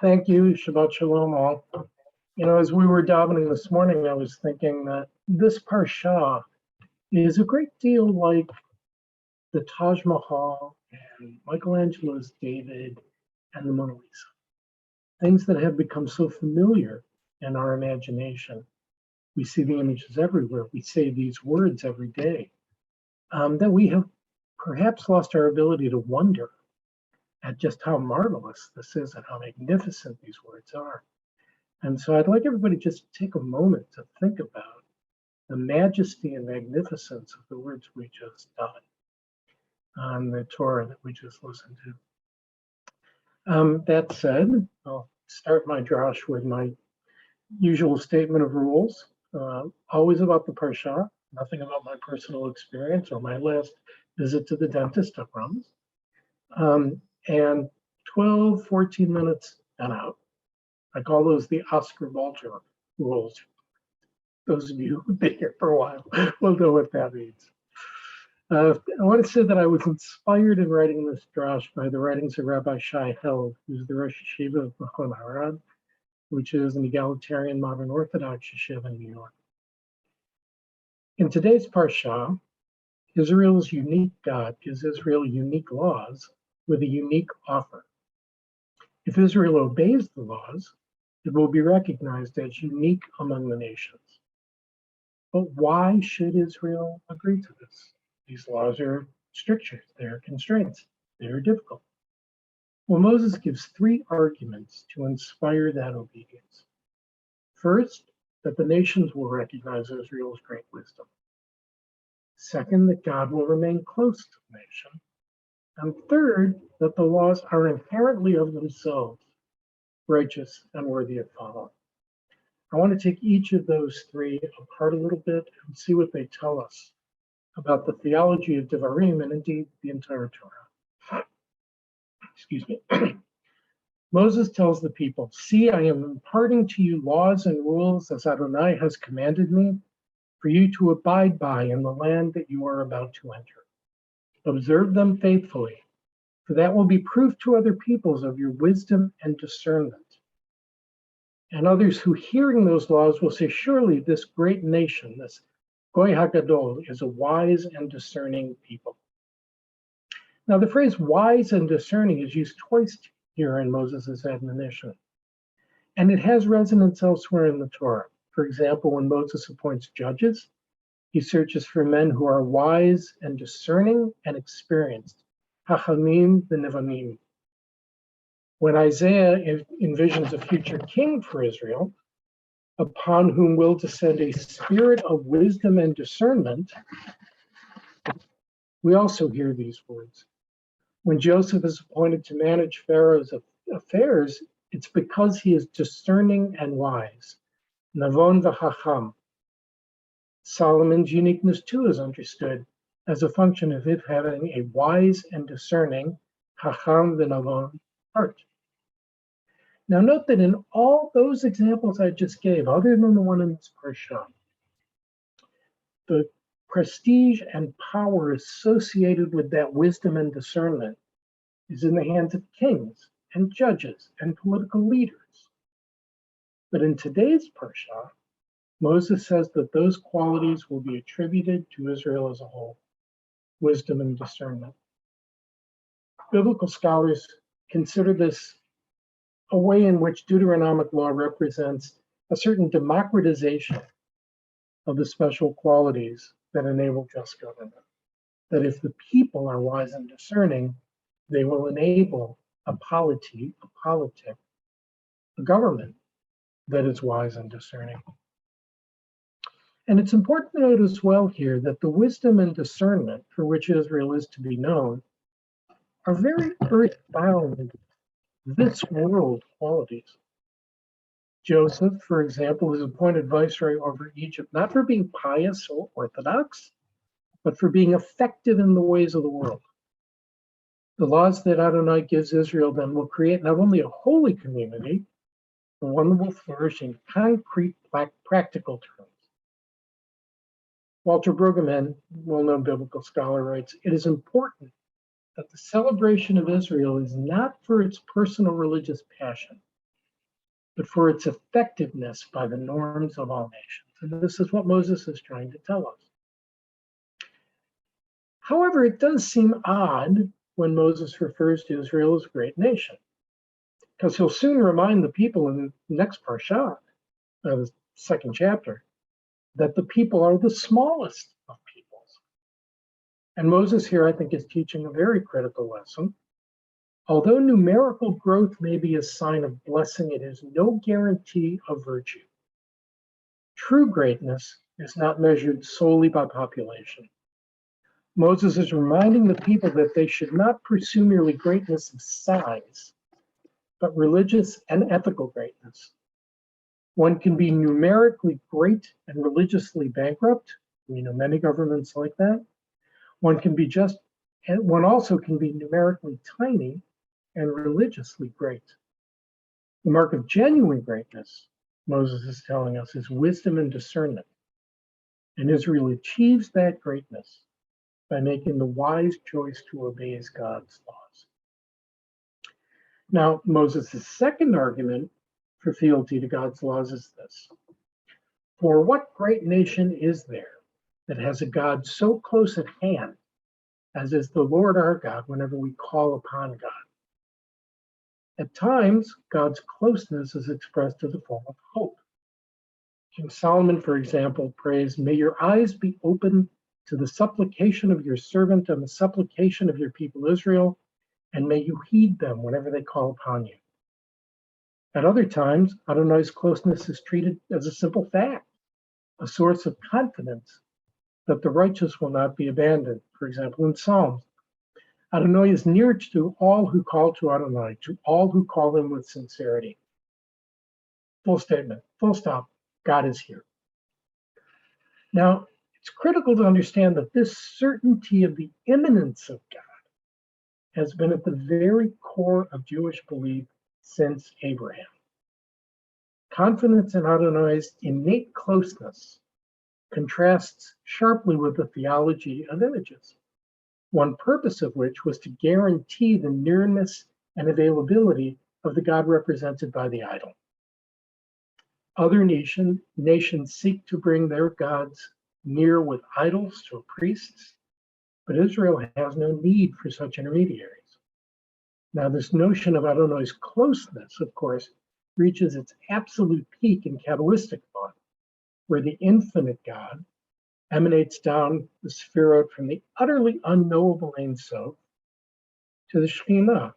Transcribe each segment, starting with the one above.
Thank you. Shabbat Shalom all. As we were davening this morning, I was thinking that this parsha is a great deal like the Taj Mahal and Michelangelo's David and the Mona Lisa. Things that have become so familiar in our imagination. We see the images everywhere. We say these words every day. That we have perhaps lost our ability to wonder at just how marvelous this is and how magnificent these words are. And so I'd like everybody just to take a moment to think about the majesty and magnificence of the words we just done on the Torah that we just listened to. That said, I'll start my drash with my usual statement of rules. Always about the parsha, nothing about my personal experience or my last visit to the dentist, I promise. And 12, 14 minutes and out. I call those the Oscar Walter rules. Those of you who've been here for a while will know what that means. I want to say that I was inspired in writing this drash by the writings of Rabbi Shai Held, who's the Rosh Yeshiva of Machon Harad, which is an egalitarian modern Orthodox yeshiva in New York. In today's parsha, Israel's unique God gives Israel unique laws with a unique offer. If Israel obeys the laws, it will be recognized as unique among the nations. But why should Israel agree to this? These laws are strictures, they are constraints, they are difficult. Well, Moses gives three arguments to inspire that obedience. First, that the nations will recognize Israel's great wisdom. Second, that God will remain close to the nation. And third, that the laws are inherently of themselves righteous and worthy of following. I want to take each of those three apart a little bit and see what they tell us about the theology of Devarim and indeed the entire Torah. Excuse me. Moses tells the people, "See, I am imparting to you laws and rules as Adonai has commanded me for you to abide by in the land that you are about to enter. Observe them faithfully, for that will be proof to other peoples of your wisdom and discernment. And others who hearing those laws will say, surely this great nation, this Goy HaGadol, is a wise and discerning people." Now the phrase wise and discerning is used twice here in Moses' admonition. And it has resonance elsewhere in the Torah. For example, when Moses appoints judges, he searches for men who are wise and discerning and experienced. Hachamim v'nevamim. When Isaiah envisions a future king for Israel, upon whom will descend a spirit of wisdom and discernment, we also hear these words. When Joseph is appointed to manage Pharaoh's affairs, it's because he is discerning and wise. Navon v'chacham. Solomon's uniqueness too is understood as a function of it having a wise and discerning chacham v'navon heart. Now note that in all those examples I just gave, other than the one in this parsha, the prestige and power associated with that wisdom and discernment is in the hands of kings and judges and political leaders. But in today's parsha, Moses says that those qualities will be attributed to Israel as a whole, wisdom and discernment. Biblical scholars consider this a way in which Deuteronomic law represents a certain democratization of the special qualities that enable just government. That if the people are wise and discerning, they will enable a politic, a government that is wise and discerning. And it's important to note as well here that the wisdom and discernment for which Israel is to be known are very earthbound, this world qualities. Joseph, for example, is appointed viceroy over Egypt, not for being pious or orthodox, but for being effective in the ways of the world. The laws that Adonai gives Israel then will create not only a holy community, but one that will flourish in concrete, practical terms. Walter Brueggemann, well-known biblical scholar, writes, "It is important that the celebration of Israel is not for its personal religious passion, but for its effectiveness by the norms of all nations. And this is what Moses is trying to tell us. However, it does seem odd when Moses refers to Israel as a great nation, because he'll soon remind the people in the next parsha, the second chapter, that the people are the smallest of peoples. And Moses here, I think, is teaching a very critical lesson. Although numerical growth may be a sign of blessing, it is no guarantee of virtue. True greatness is not measured solely by population. Moses is reminding the people that they should not pursue merely greatness of size, but religious and ethical greatness. One can be numerically great and religiously bankrupt. We know many governments like that. One also can be numerically tiny and religiously great. The mark of genuine greatness, Moses is telling us, is wisdom and discernment. And Israel achieves that greatness by making the wise choice to obey God's laws. Now, Moses' second argument for fealty to God's laws is this. For what great nation is there that has a God so close at hand as is the Lord our God whenever we call upon God? At times, God's closeness is expressed as a form of hope. King Solomon, for example, prays, "May your eyes be open to the supplication of your servant and the supplication of your people Israel, and may you heed them whenever they call upon you." At other times, Adonai's closeness is treated as a simple fact, a source of confidence that the righteous will not be abandoned. For example, in Psalms, Adonai is near to all who call to Adonai, to all who call him with sincerity. Full statement, full stop, God is here. Now, it's critical to understand that this certainty of the immanence of God has been at the very core of Jewish belief since Abraham. Confidence in Adonai's innate closeness contrasts sharply with the theology of images, one purpose of which was to guarantee the nearness and availability of the God represented by the idol. Other nations seek to bring their gods near with idols to priests, but Israel has no need for such intermediaries. Now, this notion of Adonai's closeness, of course, reaches its absolute peak in Kabbalistic thought, where the infinite God emanates down the Sefirot from the utterly unknowable Ein Sof to the Shekhinah,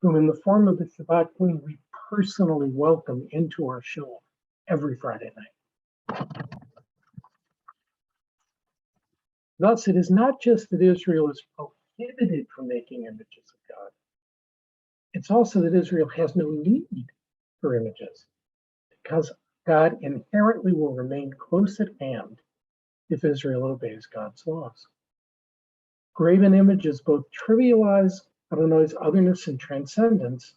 whom in the form of the Shabbat Queen we personally welcome into our shul every Friday night. Thus, it is not just that Israel is prohibited from making images of God. It's also that Israel has no need for images, because God inherently will remain close at hand if Israel obeys God's laws. Graven images both trivialize Adonai's otherness and transcendence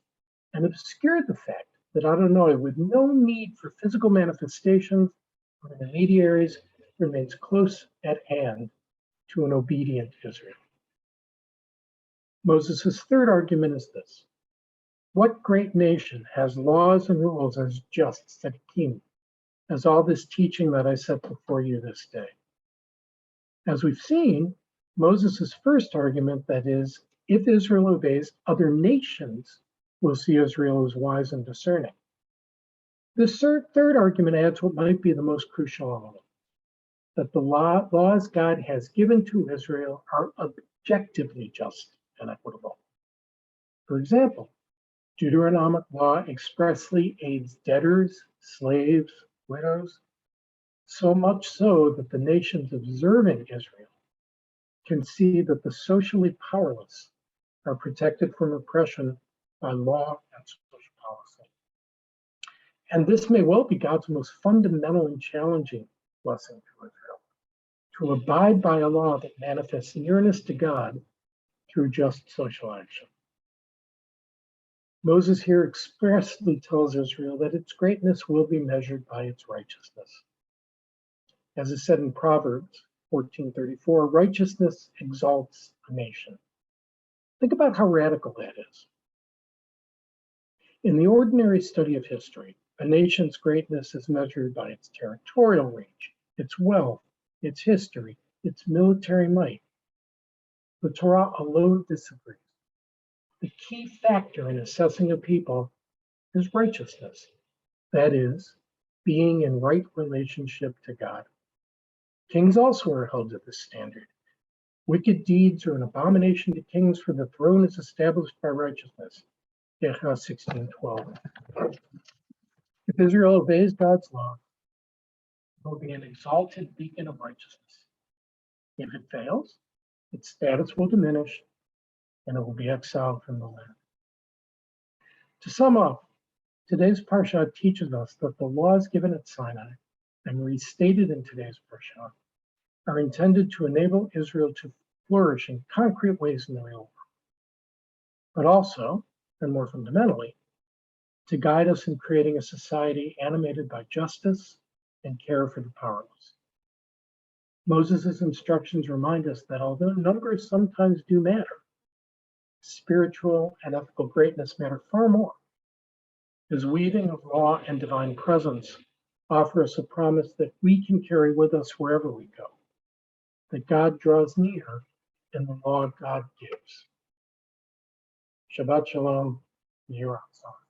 and obscure the fact that Adonai, with no need for physical manifestations or intermediaries, remains close at hand to an obedient Israel. Moses' third argument is this. What great nation has laws and rules as just, tzadikim, as all this teaching that I set before you this day? As we've seen, Moses' first argument, that is, if Israel obeys, other nations will see Israel as wise and discerning. This third argument adds what might be the most crucial element, that the laws God has given to Israel are objectively just and equitable. For example, Deuteronomic law expressly aids debtors, slaves, widows, so much so that the nations observing Israel can see that the socially powerless are protected from oppression by law and social policy. And this may well be God's most fundamental and challenging blessing to Israel, to abide by a law that manifests nearness to God through just social action. Moses here expressly tells Israel that its greatness will be measured by its righteousness. As is said in Proverbs 14:34, righteousness exalts a nation. Think about how radical that is. In the ordinary study of history, a nation's greatness is measured by its territorial range, its wealth, its history, its military might. The Torah alone disagrees. The key factor in assessing a people is righteousness, that is, being in right relationship to God. Kings also are held to this standard. Wicked deeds are an abomination to kings, for the throne is established by righteousness. Yechah 16:12. If Israel obeys God's law, it will be an exalted beacon of righteousness. If it fails, its status will diminish and it will be exiled from the land. To sum up, today's Parsha teaches us that the laws given at Sinai and restated in today's Parsha are intended to enable Israel to flourish in concrete ways in the real world, but also, and more fundamentally, to guide us in creating a society animated by justice and care for the powerless. Moses' instructions remind us that although numbers sometimes do matter, spiritual and ethical greatness matter far more. His weaving of law and divine presence offer us a promise that we can carry with us wherever we go, that God draws near in the law God gives. Shabbat Shalom, Yiratzah.